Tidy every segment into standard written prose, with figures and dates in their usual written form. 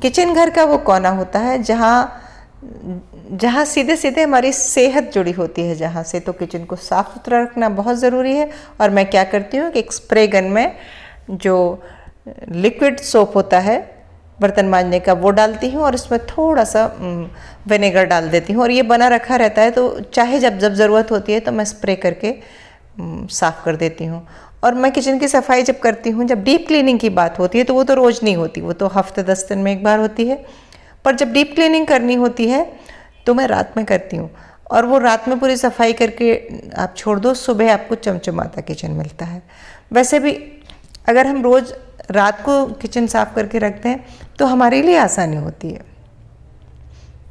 Kitchen घर का वो कोना होता है जहाँ सीधे सीधे हमारी सेहत जुड़ी होती है जहाँ से, तो किचन को साफ़ सुथरा रखना बहुत ज़रूरी है। और मैं क्या करती हूँ कि एक स्प्रे गन में जो लिक्विड सोप होता है बर्तन मांजने का वो डालती हूँ और इसमें थोड़ा सा विनेगर डाल देती हूँ और ये बना रखा रहता है, तो चाहे जब जब ज़रूरत होती है तो मैं स्प्रे करके साफ़ कर देती हूँ। और मैं किचन की सफाई जब करती हूँ, जब डीप क्लीनिंग की बात होती है तो वो तो रोज़ नहीं होती, वो तो हफ्ते 10 दिन में एक बार होती है। पर जब डीप क्लीनिंग करनी होती है तो मैं रात में करती हूँ और वो रात में पूरी सफाई करके आप छोड़ दो, सुबह आपको चमचमाता किचन मिलता है। वैसे भी अगर हम रोज़ रात को किचन साफ़ करके रखते हैं तो हमारे लिए आसानी होती है।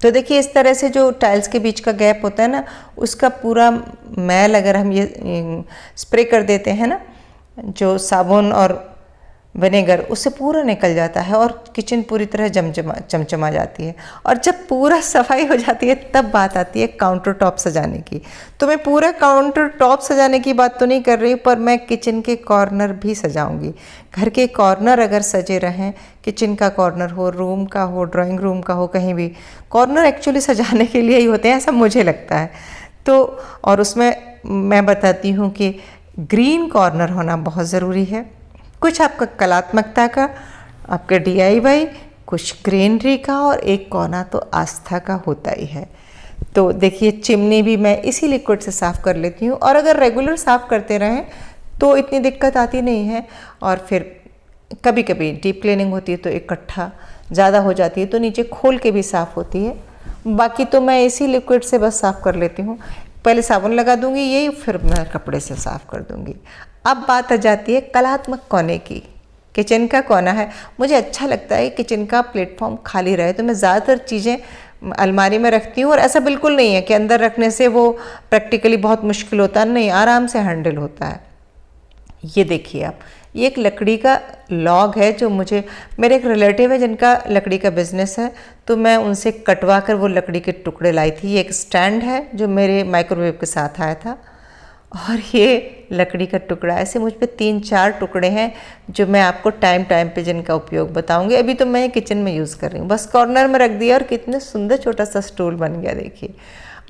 तो देखिए इस तरह से जो टाइल्स के बीच का गैप होता है ना, उसका पूरा मैल अगर हम ये स्प्रे कर देते हैं ना, जो साबुन और विनेगर, उससे पूरा निकल जाता है और किचन पूरी तरह चमचमा जाती है। और जब पूरा सफाई हो जाती है तब बात आती है काउंटर टॉप सजाने की। तो मैं पूरा काउंटर टॉप सजाने की बात तो नहीं कर रही, पर मैं किचन के कॉर्नर भी सजाऊंगी। घर के कॉर्नर अगर सजे रहें, किचन का कॉर्नर हो, रूम का हो, ड्राइंग रूम का हो, कहीं भी कॉर्नर एक्चुअली सजाने के लिए ही होते हैं, ऐसा मुझे लगता है। तो और उसमें मैं बताती हूँ कि ग्रीन कॉर्नर होना बहुत ज़रूरी है। कुछ आपका कलात्मकता का, आपका DIY, कुछ ग्रीनरी का और एक कोना तो आस्था का होता ही है। तो देखिए चिमनी भी मैं इसी लिक्विड से साफ़ कर लेती हूँ और अगर रेगुलर साफ़ करते रहें तो इतनी दिक्कत आती नहीं है। और फिर कभी कभी डीप क्लीनिंग होती है तो इकट्ठा ज़्यादा हो जाती है तो नीचे खोल के भी साफ़ होती है। बाकी तो मैं इसी लिक्विड से बस साफ़ कर लेती हूँ। पहले साबुन लगा दूंगी यही, फिर मैं कपड़े से साफ़ कर दूंगी। अब बात आ जाती है कलात्मक कोने की। किचन का कोना है, मुझे अच्छा लगता है किचन का प्लेटफॉर्म खाली रहे, तो मैं ज़्यादातर चीज़ें अलमारी में रखती हूँ। और ऐसा बिल्कुल नहीं है कि अंदर रखने से वो प्रैक्टिकली बहुत मुश्किल होता है, नहीं, आराम से हैंडल होता है। ये देखिए आप, ये एक लकड़ी का लॉग है जो मेरे एक रिलेटिव है जिनका लकड़ी का बिज़नेस है, तो मैं उनसे कटवा कर वो लकड़ी के टुकड़े लाई थी। ये एक स्टैंड है जो मेरे माइक्रोवेव के साथ आया था और ये लकड़ी का टुकड़ा, ऐसे मुझ पे 3-4 टुकड़े हैं जो मैं आपको टाइम टाइम पे जिनका उपयोग बताऊंगी। अभी तो मैं किचन में यूज़ कर रही हूँ, बस कॉर्नर में रख दिया और कितने सुंदर छोटा सा स्टूल बन गया देखिए।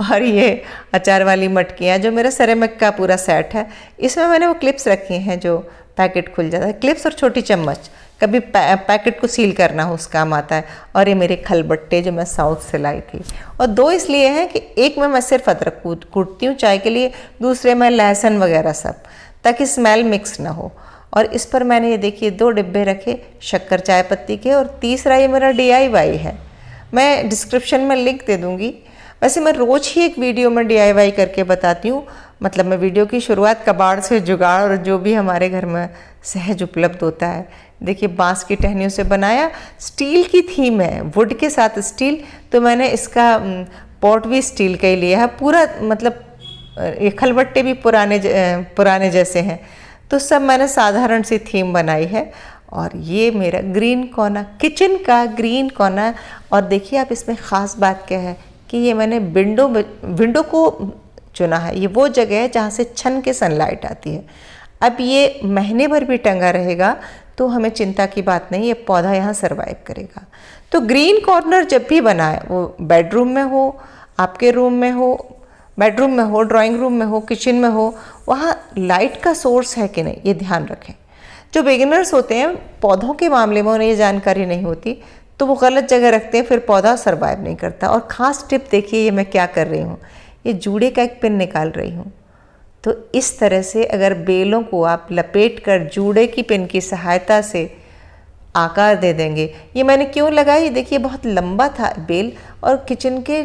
और ये अचार वाली मटकियाँ जो मेरा सेरेमिक का पूरा सेट है, इसमें मैंने वो क्लिप्स रखी हैं जो पैकेट खुल जाता है, क्लिप्स और छोटी चम्मच, कभी पैकेट को सील करना हो उस काम आता है। और ये मेरे खलबट्टे जो मैं साउथ से लाई थी, और 2 इसलिए हैं कि एक में मैं सिर्फ अदरक कूटती हूँ चाय के लिए, दूसरे में लहसुन वगैरह सब, ताकि स्मेल मिक्स ना हो। और इस पर मैंने ये देखिए 2 डिब्बे रखे शक्कर चाय पत्ती के, और तीसरा ये मेरा DIY है, मैं डिस्क्रिप्शन में लिंक दे दूँगी। वैसे मैं रोज़ ही एक वीडियो में DIY करके बताती हूँ, मतलब मैं वीडियो की शुरुआत कबाड़ से जुगाड़ और जो भी हमारे घर में सहज उपलब्ध होता है। देखिए बांस की टहनियों से बनाया, स्टील की थीम है, वुड के साथ स्टील, तो मैंने इसका पॉट भी स्टील का ही लिया है पूरा, मतलब ये खलबट्टे भी पुराने जैसे हैं, तो सब मैंने साधारण सी थीम बनाई है। और ये मेरा ग्रीन कोना, किचन का ग्रीन कोना। और देखिए आप, इसमें ख़ास बात क्या है कि ये मैंने विंडो को चुना है। ये वो जगह है जहाँ से छन के सनलाइट आती है। अब ये महीने भर भी टंगा रहेगा तो हमें चिंता की बात नहीं, ये पौधा यहाँ सरवाइव करेगा। तो ग्रीन कॉर्नर जब भी बनाए, वो बेडरूम में हो, आपके रूम में हो, बेडरूम में हो, ड्राइंग रूम में हो, किचन में हो, वहाँ लाइट का सोर्स है कि नहीं, ये ध्यान रखें। जो बिगिनर्स होते हैं पौधों के मामले में, उन्हें ये जानकारी नहीं होती तो वो गलत जगह रखते हैं, फिर पौधा सरवाइव नहीं करता। और ख़ास टिप देखिए, ये मैं क्या कर रही हूँ, ये जूड़े का एक पिन निकाल रही हूँ। तो इस तरह से अगर बेलों को आप लपेट कर जूड़े की पिन की सहायता से आकार दे देंगे। ये मैंने क्यों लगाई, देखिए बहुत लंबा था बेल और किचन के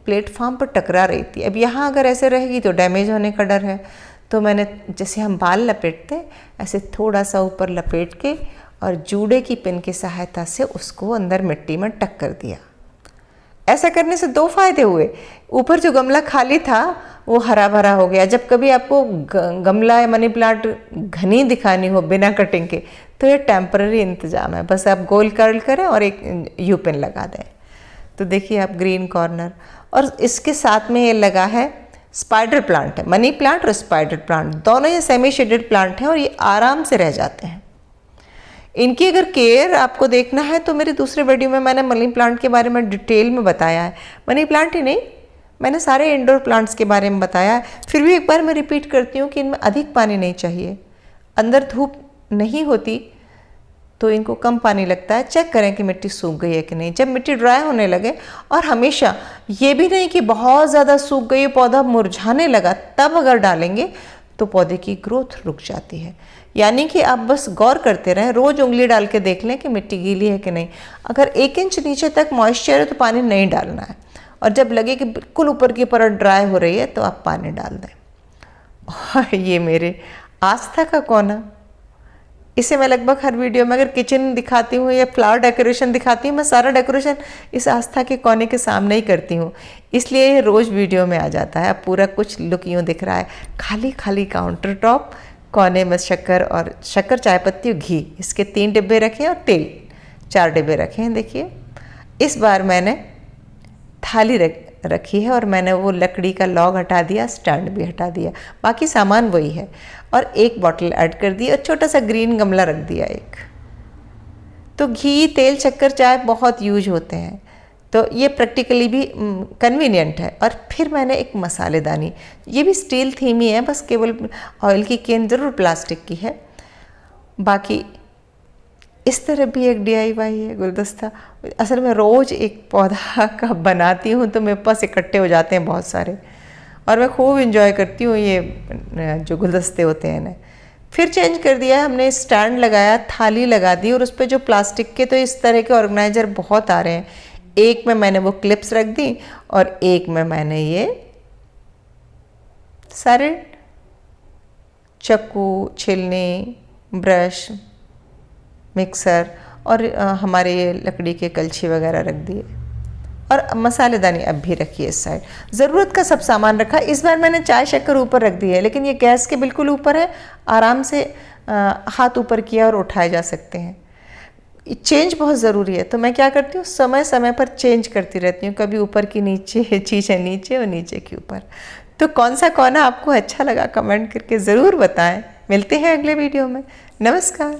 प्लेटफॉर्म पर टकरा रही थी। अब यहाँ अगर ऐसे रहेगी तो डैमेज होने का डर है, तो मैंने जैसे हम बाल लपेटते ऐसे थोड़ा सा ऊपर लपेट के और जूड़े की पिन की सहायता से उसको अंदर मिट्टी में टक कर दिया। ऐसा करने से 2 फायदे हुए, ऊपर जो गमला खाली था वो हरा भरा हो गया। जब कभी आपको गमला या मनी प्लांट घनी दिखानी हो बिना कटिंग के, तो ये टेम्पररी इंतजाम है, बस आप गोल कर्ल करें और एक यू पिन लगा दें। तो देखिए आप ग्रीन कॉर्नर, और इसके साथ में ये लगा है स्पाइडर प्लांट है, मनी प्लांट और स्पाइडर प्लांट दोनों ये सेमी शेडेड प्लांट हैं और ये आराम से रह जाते हैं। इनकी अगर केयर आपको देखना है तो मेरे दूसरे वीडियो में मैंने मनी प्लांट के बारे में डिटेल में बताया है। मनी प्लांट ही नहीं, मैंने सारे इंडोर प्लांट्स के बारे में बताया है। फिर भी एक बार मैं रिपीट करती हूँ कि इनमें अधिक पानी नहीं चाहिए। अंदर धूप नहीं होती तो इनको कम पानी लगता है। चेक करें कि मिट्टी सूख गई है कि नहीं। जब मिट्टी ड्राई होने लगे, और हमेशा ये भी नहीं कि बहुत ज़्यादा सूख गई पौधा मुरझाने लगा तब अगर डालेंगे तो पौधे की ग्रोथ रुक जाती है। यानी कि आप बस गौर करते रहें, रोज़ उंगली डाल के देख लें कि मिट्टी गीली है कि नहीं। अगर 1 इंच नीचे तक मॉइस्चर है तो पानी नहीं डालना है, और जब लगे कि बिल्कुल ऊपर की परत ड्राई हो रही है तो आप पानी डाल दें। और ये मेरे आस्था का कोना, इसे मैं लगभग हर वीडियो में अगर किचन दिखाती हूँ या फ्लावर डेकोरेशन दिखाती हूँ, मैं सारा डेकोरेशन इस आस्था के कोने के सामने ही करती हूँ, इसलिए ये रोज़ वीडियो में आ जाता है। अब पूरा कुछ लुक यूँ दिख रहा है, खाली खाली काउंटर टॉप, कोने में शक्कर और शक्कर, चाय पत्ती और घी, इसके 3 डिब्बे रखे हैं, और तेल 4 डिब्बे रखे हैं। देखिए इस बार मैंने थाली रखी है, और मैंने वो लकड़ी का लॉग हटा दिया, स्टैंड भी हटा दिया, बाकी सामान वही है। और 1 बॉटल ऐड कर दी, और छोटा सा ग्रीन गमला रख दिया एक। तो घी, तेल, शक्कर, चाय बहुत यूज होते हैं, तो ये प्रैक्टिकली भी कन्वीनियंट है। और फिर मैंने एक मसालेदानी, ये भी स्टील थीम ही है, बस केवल ऑयल की केन ज़रूर प्लास्टिक की है। बाकी इस तरह भी एक DIY है गुलदस्ता। असल में रोज़ एक पौधा का बनाती हूँ तो मेरे पास इकट्ठे हो जाते हैं बहुत सारे, और मैं खूब इंजॉय करती हूँ ये जो गुलदस्ते होते हैं ना। फिर चेंज कर दिया, हमने स्टैंड लगाया, थाली लगा दी, और उस पर जो प्लास्टिक के तो इस तरह के ऑर्गेनाइजर बहुत आ रहे हैं। एक में मैंने वो क्लिप्स रख दी, और एक में मैंने ये सारे चाकू, छिलनी, ब्रश, मिक्सर और हमारे ये लकड़ी के कलछी वगैरह रख दिए, और मसालेदानी अब भी रखी है इस साइड। ज़रूरत का सब सामान रखा। इस बार मैंने चाय शक्कर ऊपर रख दी है, लेकिन ये गैस के बिल्कुल ऊपर है, आराम से हाथ ऊपर किया और उठाए जा सकते हैं। चेंज बहुत ज़रूरी है, तो मैं क्या करती हूँ, समय समय पर चेंज करती रहती हूँ, कभी ऊपर की नीचे चीज़ें नीचे और नीचे की ऊपर। तो कौन सा कोना आपको अच्छा लगा कमेंट करके ज़रूर बताएं। मिलते हैं अगले वीडियो में। नमस्कार।